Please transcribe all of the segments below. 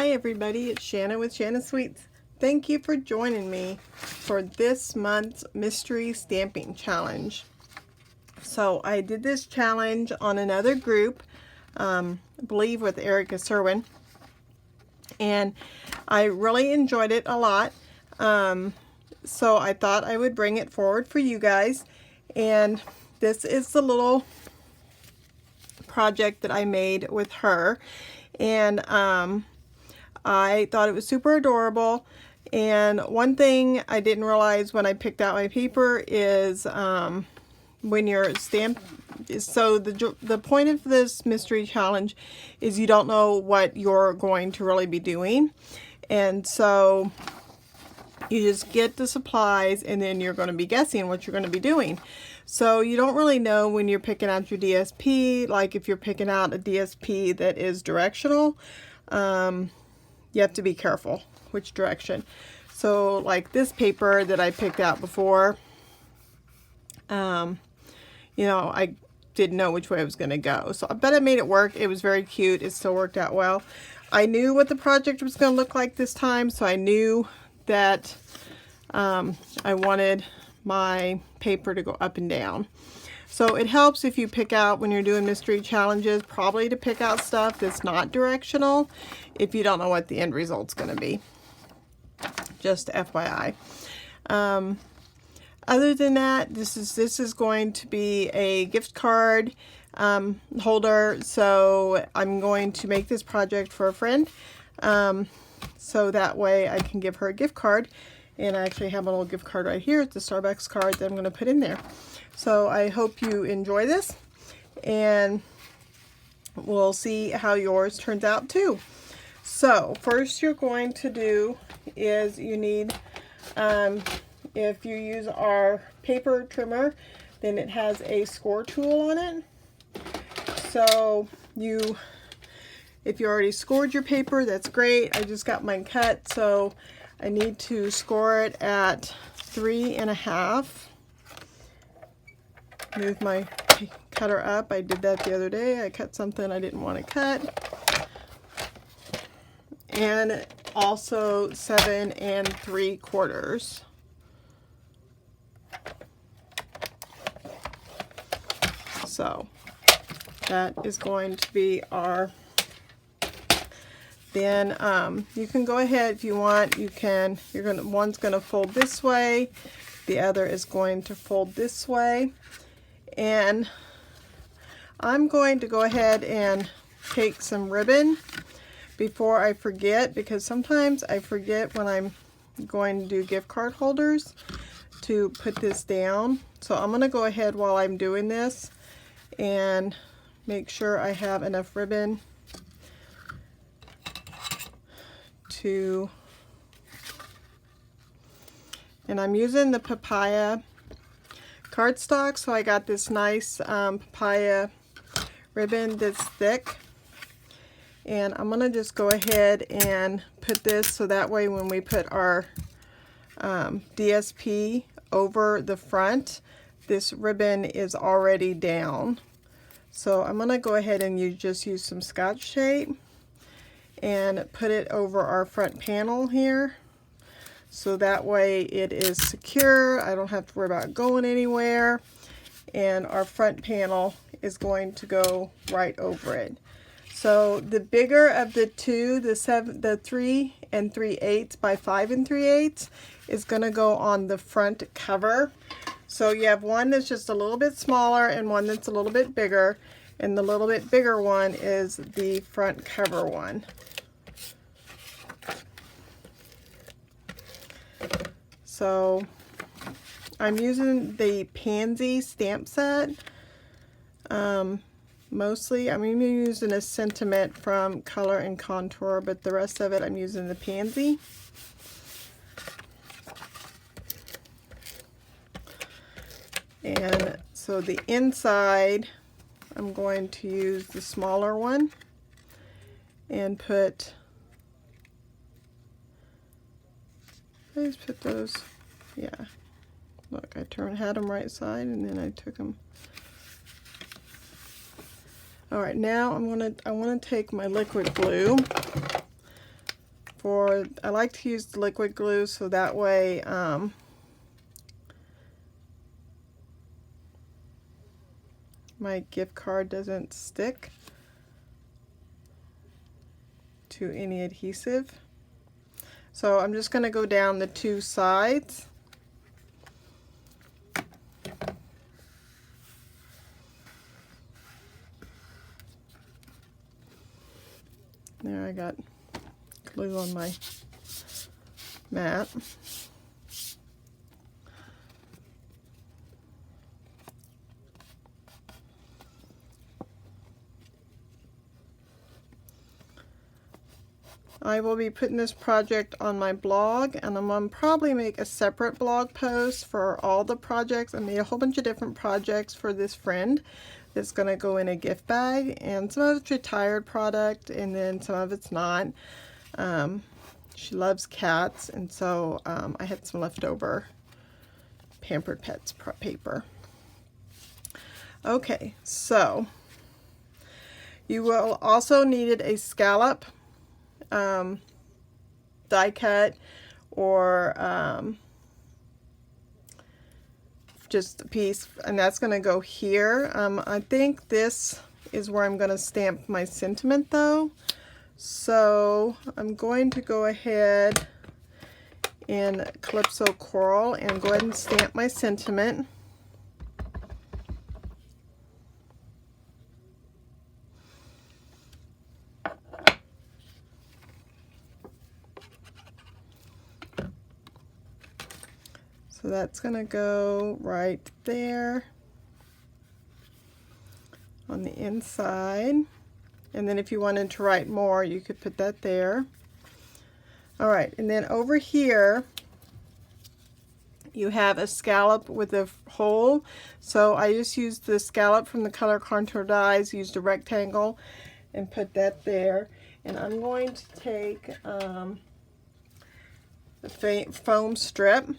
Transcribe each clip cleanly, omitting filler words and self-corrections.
Hi everybody, it's Shanna with Shanna Sweets. Thank you for joining me for this month's mystery stamping challenge. So I did this challenge on another group, I believe with Erica Serwin, and I really enjoyed it a lot. So I thought I would bring it forward for you guys, and this is the little project that I made with her, and I thought it was super adorable. And one thing I didn't realize when I picked out my paper is when you're so the point of this mystery challenge is you don't know what you're going to really be doing, and so you just get the supplies and then you're going to be guessing what you're going to be doing. So you don't really know when you're picking out your DSP. Like if you're picking out a DSP that is directional, you have to be careful which direction. So like this paper that I picked out before, you know, I didn't know which way I was going to go. So, but I made it work. It was very cute. It still worked out well. I knew what the project was going to look like this time, so I knew that I wanted my paper to go up and down. So it helps if you pick out, when you're doing mystery challenges, probably to pick out stuff that's not directional if you don't know what the end result's going to be. Just FYI. Other than that, this is going to be a gift card holder. So I'm going to make this project for a friend, so that way I can give her a gift card. And I actually have a little gift card right here. It's a Starbucks card that I'm going to put in there. So I hope you enjoy this, and we'll see how yours turns out too. So first you're going to do is you need, if you use our paper trimmer, then it has a score tool on it. So if you already scored your paper, that's great. I just got mine cut, so I need to score it at 3.5. Move my cutter up. I did that the other day. I cut something I didn't want to cut. And also 7 3/4. So that is going to be our, then you can go ahead if you want, one's gonna fold this way, the other is going to fold this way. And I'm going to go ahead and take some ribbon before I forget, because sometimes I forget when I'm going to do gift card holders to put this down. So I'm gonna go ahead while I'm doing this and make sure I have enough ribbon to, and I'm using the papaya cardstock, so I got this nice papaya ribbon that's thick, and I'm gonna just go ahead and put this so that way when we put our DSP over the front, this ribbon is already down. So I'm gonna go ahead and just use some Scotch tape and put it over our front panel here, so that way it is secure. I don't have to worry about going anywhere, and our front panel is going to go right over it. So the bigger of the two, the 3 3/8 by 5 3/8 is going to go on the front cover. So you have one that's just a little bit smaller and one that's a little bit bigger, and the little bit bigger one is the front cover one. So I'm using the Pansy stamp set. Mostly I'm using a Sentiment from Color and Contour, but the rest of it I'm using the Pansy. And so the inside, I'm going to use the smaller one and put, I just put those, yeah, look, I had them right side and then I took them. All right, now I want to take my liquid glue I like to use the liquid glue so that way my gift card doesn't stick to any adhesive. So I'm just going to go down the two sides. There, I got glue on my mat. I will be putting this project on my blog, and I'm going to probably make a separate blog post for all the projects. I made a whole bunch of different projects for this friend that's going to go in a gift bag, and some of it's retired product and then some of it's not. She loves cats, and so I had some leftover Pampered Pets paper. Okay, so you will also need a scallop die cut, or just a piece, and that's going to go here. I think this is where I'm going to stamp my sentiment though, so I'm going to go ahead in Calypso Coral and go ahead and stamp my sentiment. So that's going to go right there on the inside. And then if you wanted to write more, you could put that there. All right, and then over here, you have a scallop with a hole. So I just used the scallop from the Color Contour Dies, used a rectangle, and put that there. And I'm going to take the foam strip.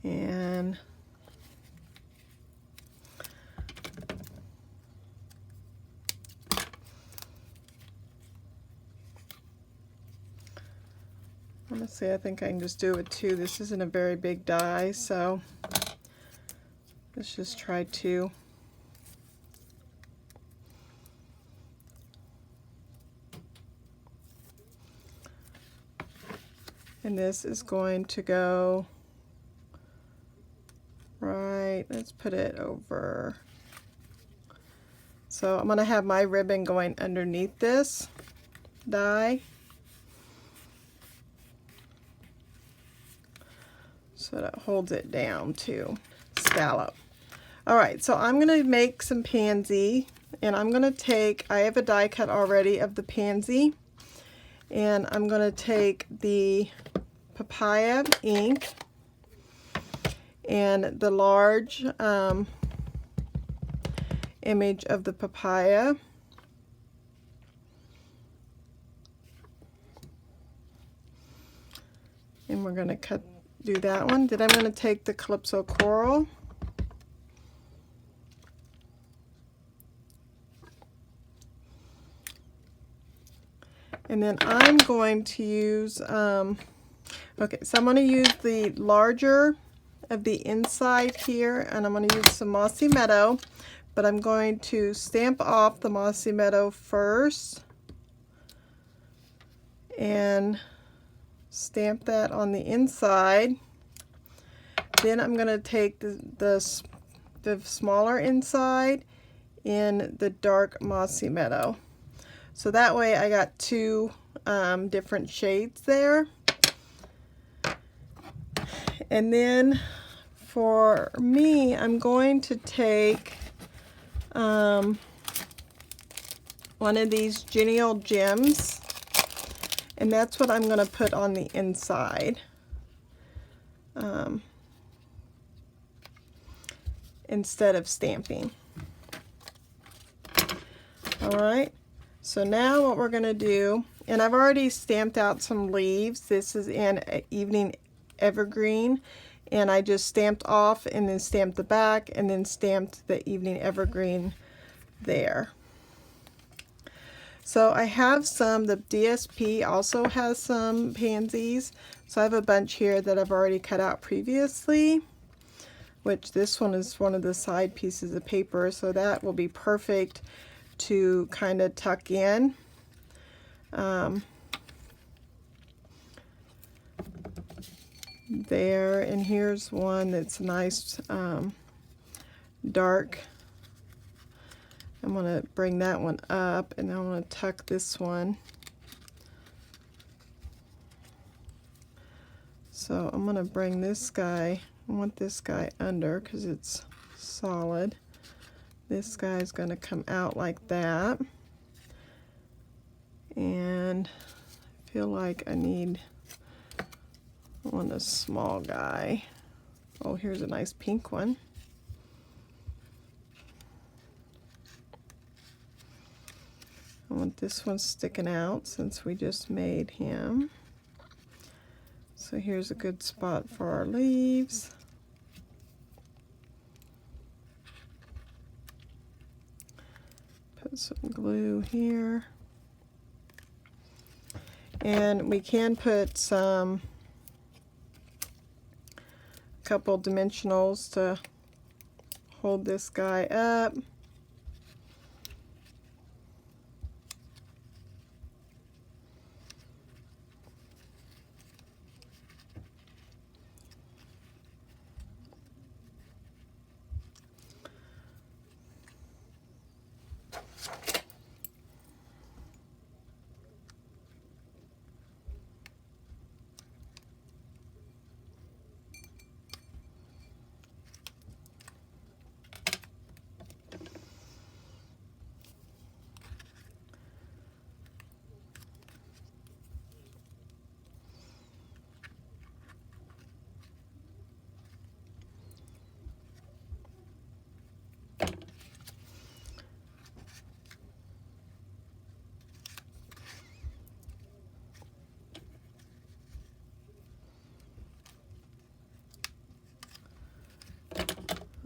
And honestly, I think I can just do it with two. This isn't a very big die, so let's just try two. And this is going to go right, let's put it over. So I'm going to have my ribbon going underneath this die. So that holds it down to scallop. Alright, so I'm going to make some pansy, and I'm going to take, I have a die cut already of the pansy, and I'm going to take the papaya ink and the large image of the papaya. And we're going to do that one. Then I'm going to take the Calypso Coral. And then I'm going to use, okay, so I'm going to use the larger of the inside here, and I'm going to use some Mossy Meadow, but I'm going to stamp off the Mossy Meadow first and stamp that on the inside. Then I'm going to take the smaller inside in the dark Mossy Meadow. So that way I got two different shades there. And then for me, I'm going to take one of these Genial Gems, and that's what I'm going to put on the inside. Instead of stamping. Alright, so now what we're going to do, and I've already stamped out some leaves. This is in Evening Evergreen, and I just stamped off and then stamped the back and then stamped the evening evergreen there. So I have some, the DSP also has some pansies. So I have a bunch here that I've already cut out previously, which this one is one of the side pieces of paper, so that will be perfect to kind of tuck in. There, and here's one that's nice dark. I'm going to bring that one up, and I'm going to tuck this one. So I'm going to bring this guy, I want this guy under because it's solid. This guy's going to come out like that. And I feel like I want a small guy. Oh, here's a nice pink one. I want this one sticking out since we just made him. So here's a good spot for our leaves. Put some glue here. And we can put some couple dimensionals to hold this guy up.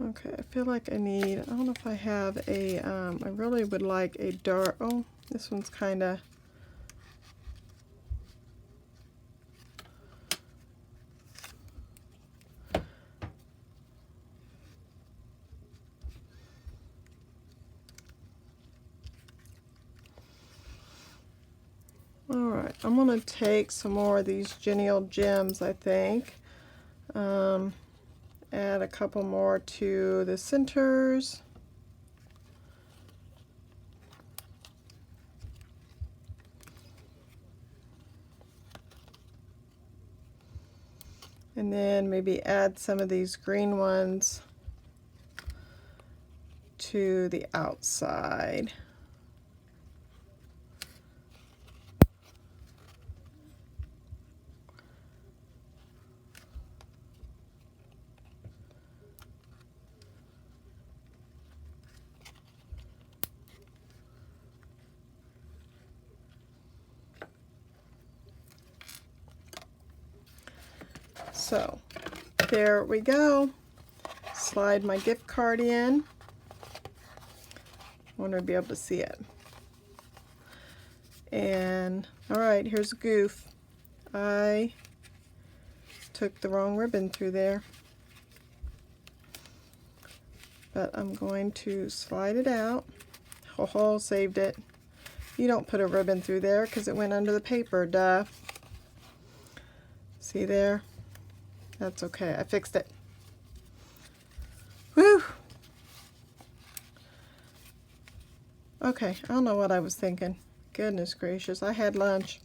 Okay, I feel like I don't know if I have a, I really would like a dark, oh, this one's kind of, alright, I'm going to take some more of these Genial Gems, I think. Add a couple more to the centers. And then maybe add some of these green ones to the outside. So there we go. Slide my gift card in. I want to be able to see it. And all right, here's a goof. I took the wrong ribbon through there. But I'm going to slide it out. Ho ho, saved it. You don't put a ribbon through there because it went under the paper, duh. See there? That's okay, I fixed it. Whew! Okay, I don't know what I was thinking. Goodness gracious, I had lunch.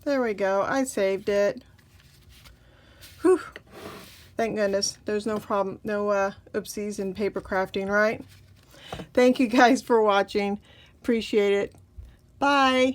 There we go, I saved it. Whew! Thank goodness, there's no problem, no oopsies in paper crafting, right? Thank you guys for watching. Appreciate it. Bye!